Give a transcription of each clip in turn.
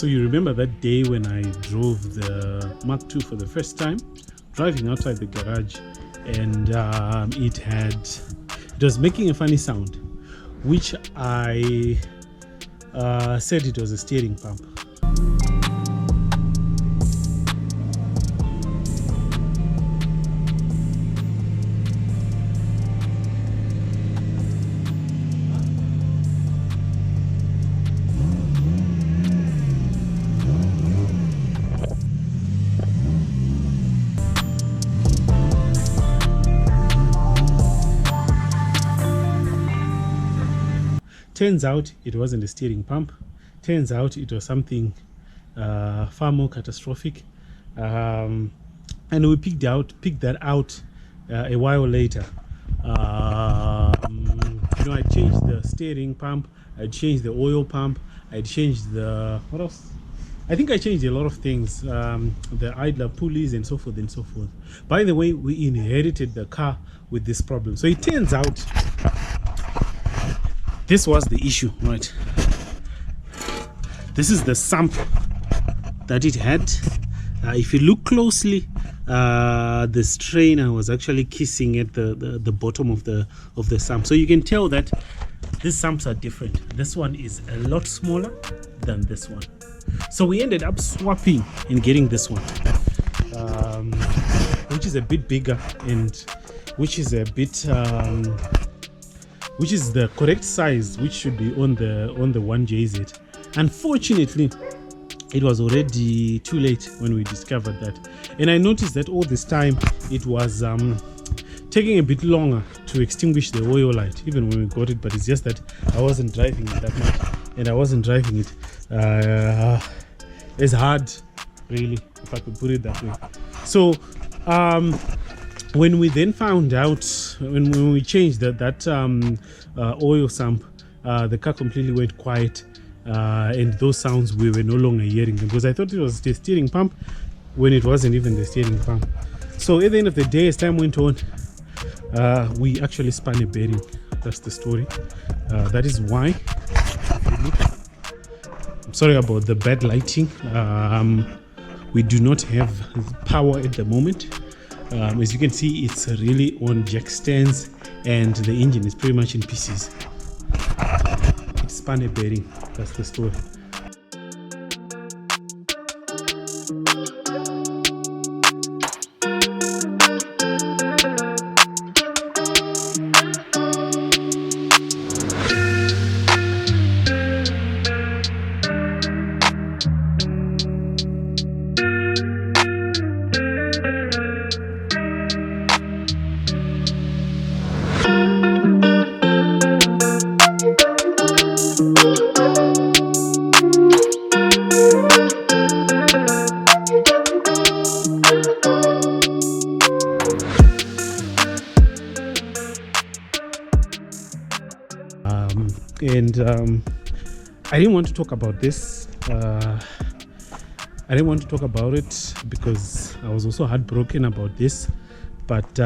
So you remember that day when I drove the Mark II for the first time, driving outside the garage, and it was making a funny sound, which I said it was a steering pump. Turns out it wasn't a steering pump. Turns out it was something far more catastrophic, and we picked that out a while later. You know, I changed the steering pump, I changed the oil pump, I changed the, what else? I think I changed a lot of things, the idler pulleys and so forth and so forth. By the way, we inherited the car with this problem. So it turns out this was the issue, right? This is the sump that it had. If you look closely, the strainer was actually kissing at the bottom of the sump. So you can tell that these sumps are different. This one is a lot smaller than this one. So we ended up swapping and getting this one, which is a bit bigger and which is a bit which is the correct size, which should be on the 1JZ. Unfortunately, it was already too late when we discovered that, and I noticed that all this time it was taking a bit longer to extinguish the oil light even when we got it. But it's just that I wasn't driving it that much, and I wasn't driving it as hard, really, if I could put it that way. So when we then found out, when we changed that oil sump, the car completely went quiet, and those sounds we were no longer hearing them, because I thought it was the steering pump when it wasn't even the steering pump. So at the end of the day, as time went on, we actually spun a bearing. That's the story. That is why, I'm sorry about the bad lighting. We do not have power at the moment. As you can see, it's really on jack stands, and the engine is pretty much in pieces. It spun a bearing. That's the story. I didn't want to talk about this. I didn't want to talk about it because I was also heartbroken about this. But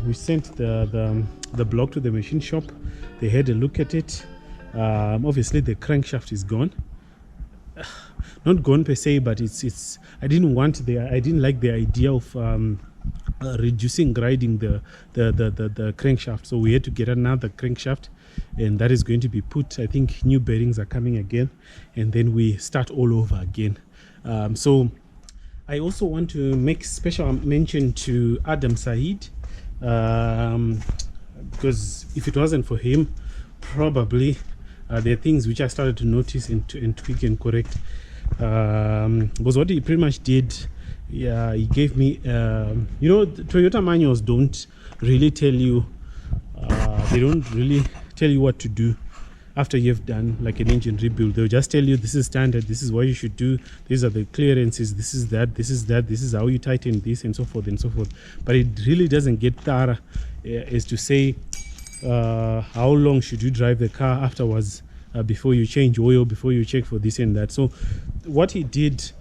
we sent the block to the machine shop. They had a look at it. Obviously, the crankshaft is gone. Not gone per se, but it's. I didn't like the idea of grinding the crankshaft. So we had to get another crankshaft, and that is going to be put. I think new bearings are coming again, and then we start all over again. So I also want to make special mention to Adam Said, because if it wasn't for him, probably there are things which I started to notice and tweak and correct. Because what he pretty much did, he gave me, you know, Toyota manuals don't really tell you, they don't really tell you what to do after you've done like an engine rebuild. They'll just tell you this is standard, this is what you should do, these are the clearances, this is that, this is that, this is how you tighten this, and so forth and so forth. But it really doesn't get thorough as to say how long should you drive the car afterwards, before you change oil, before you check for this and that. So what he did,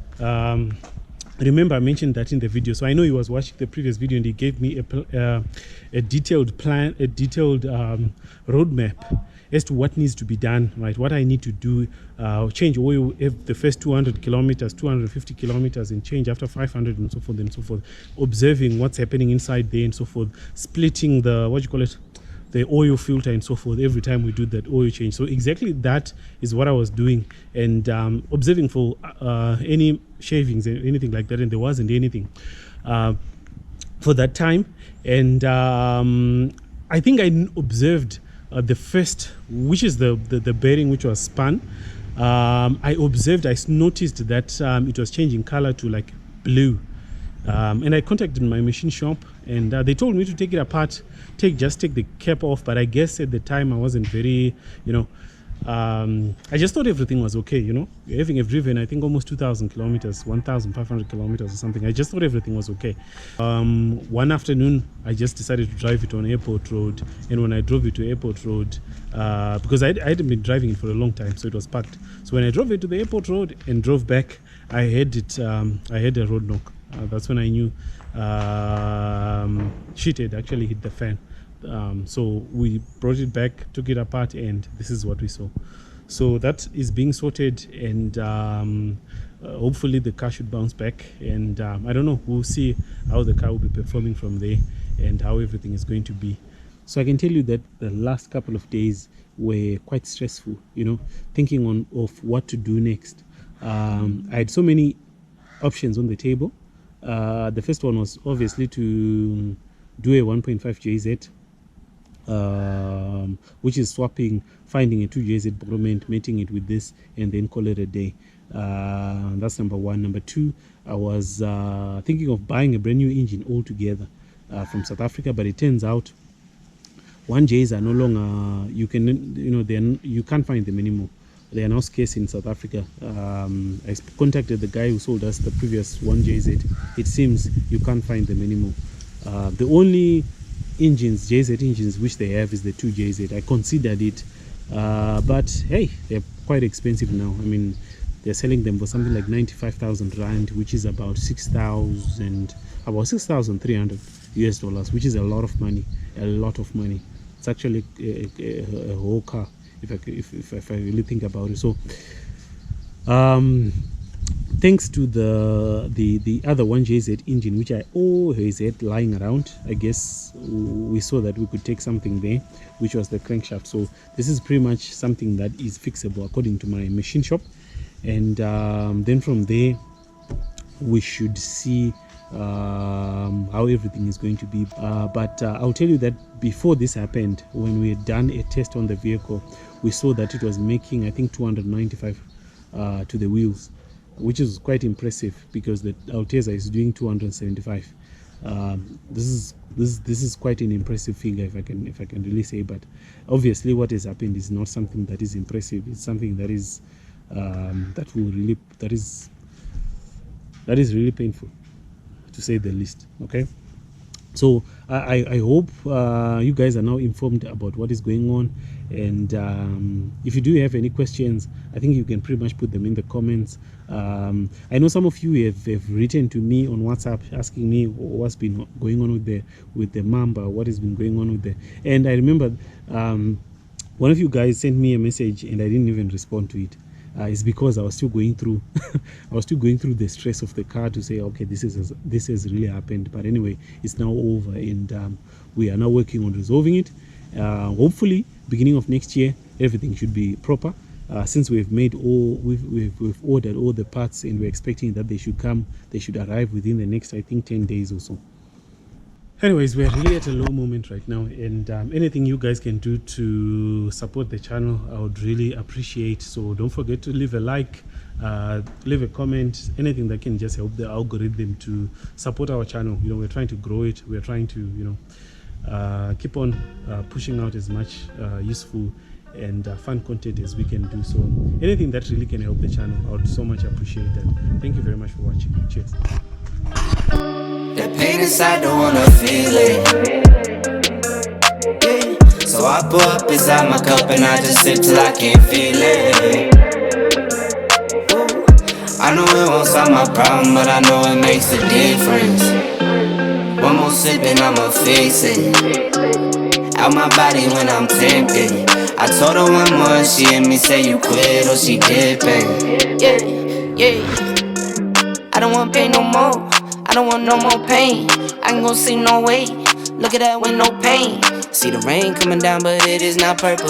remember I mentioned that in the video, so I know he was watching the previous video and he gave me a detailed plan, a detailed roadmap as to what needs to be done, right? What I need to do, change oil if the first 200 kilometers, 250 kilometers, and change after 500, and so forth and so forth. Observing what's happening inside there and so forth. Splitting the, what you call it, the oil filter and so forth every time we do that oil change. So exactly that is what I was doing, and observing for any shavings and anything like that, and there wasn't anything for that time. And I think I observed the first, which is the bearing which was spun. I noticed that it was changing color to like blue. And I contacted my machine shop, and they told me to take it apart, just take the cap off. But I guess at the time I wasn't very, I just thought everything was okay, having driven I think almost 2,000 kilometers, 1,500 kilometers or something. I just thought everything was okay. One afternoon I just decided to drive it on airport road, and when I drove it to airport road, because I hadn't been driving it for a long time, so it was parked. So when I drove it to the airport road and drove back, I had a road knock. That's when I knew shit had actually hit the fan. So we brought it back, took it apart, and this is what we saw. So that is being sorted, and hopefully the car should bounce back. And I don't know, we'll see how the car will be performing from there and how everything is going to be. So I can tell you that the last couple of days were quite stressful, thinking of what to do next. I had so many options on the table. The first one was obviously to do a 1.5 JZ, which is finding a 2 JZ bottom end, mating it with this, and then call it a day. That's number one. Number two, I was thinking of buying a brand new engine altogether from South Africa, but it turns out 1Js are no longer, you can't find them anymore. They are now scarce in South Africa. I contacted the guy who sold us the previous 1JZ. It seems you can't find them anymore. The only JZ engines which they have is the 2JZ. I considered it, but hey, they're quite expensive now. I mean, they're selling them for something like 95,000 rand, which is about 6,300 US dollars, which is a lot of money. It's actually a whole car, if I really think about it. So thanks to the other 1JZ engine, which I always had lying around, I guess we saw that we could take something there, which was the crankshaft. So this is pretty much something that is fixable according to my machine shop, and then from there we should see how everything is going to be. But I'll tell you that before this happened, when we had done a test on the vehicle, we saw that it was making, I think, 295 to the wheels, which is quite impressive because the Alteza is doing 275. This is quite an impressive figure, if I can really say. But obviously what has happened is not something that is impressive. It's something that is that is really painful, to say the least. Okay, so I hope you guys are now informed about what is going on, and if you do have any questions, I think you can pretty much put them in the comments. I know some of you have written to me on WhatsApp asking me what's been going on with the Mamba, what has been going on with the, and I remember one of you guys sent me a message and I didn't even respond to it. It's because I was still going through the stress of the car to say, okay, this has really happened. But anyway, it's now over, and we are now working on resolving it. Hopefully beginning of next year everything should be proper, since we've ordered all the parts, and we're expecting that they should arrive within the next, I think, 10 days or so. Anyways, we're really at a low moment right now, and anything you guys can do to support the channel, I would really appreciate. So don't forget to leave a like, leave a comment, anything that can just help the algorithm to support our channel. We're trying to grow it. We're trying to keep on pushing out as much useful and fun content as we can do. So anything that really can help the channel, I would so much appreciate that. Thank you very much for watching. Cheers. The pain inside, don't wanna feel it. Yeah. So I pour up inside my cup and I just sip till I can't feel it. Ooh. I I know it won't solve my problem, but I know it makes a difference. One more sip and I'ma fix it. Out my body when I'm tempted. I told her one more, she hear me say you quit or she dipping. Yeah. I don't want pain no more. I don't want no more pain. I ain't gon' see no way. Look at that with no pain. See the rain coming down, but it is not purple.